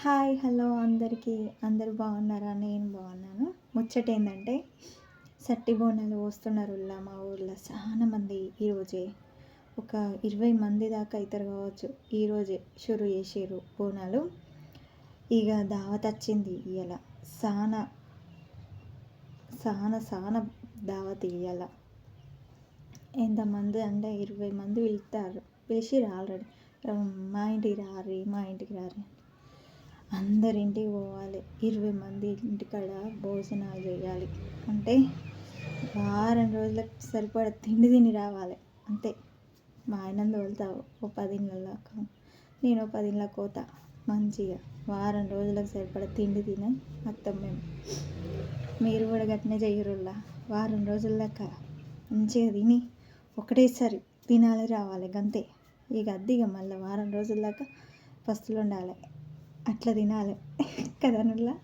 Hi hello అందరికీ. అందరూ బాగున్నారా? నేను బాగున్నాను. ముచ్చట ఏంటంటే సట్టి బోనాలు పోస్తున్నారు మా ఊర్లో చాలా మంది. ఈరోజే ఒక 20 మంది దాకా అవుతారు కావచ్చు. ఈరోజే షురు చేసారు బోనాలు. ఇక దావత్ వచ్చింది ఇవాళ. సానా సానా సానా దావత్ ఇవాళ. ఎంతమంది అంటే 20 మంది పిలిచిర్రు ఆల్రెడీ. మా ఇంటికి రారి, మా ఇంటికి రారి, అందరింటికి పోవాలి. 20 మంది ఇంటికాడ భోజనాలు చేయాలి అంటే వారం రోజులకు సరిపడా తిండి తిని రావాలి అంతే. మా ఆయనను తోలుతావు ఓ 10 ఇళ్ళకి, నేను 10 ఇళ్ళకి పోతా. మంచిగా వారం రోజులకు సరిపడా తిండి తిని వస్తాం మేము. మీరు కూడా గట్టినే చెయ్యరులా. వారం రోజుల దాకా మంచిగా తిని ఒకటేసారి తినాలి రావాలి గంతే. ఇక అద్దిగా మళ్ళీ వారం రోజుల దాకా పస్తులు ఉండాలి. అట్లా తినాలి కదా నువ్వులా.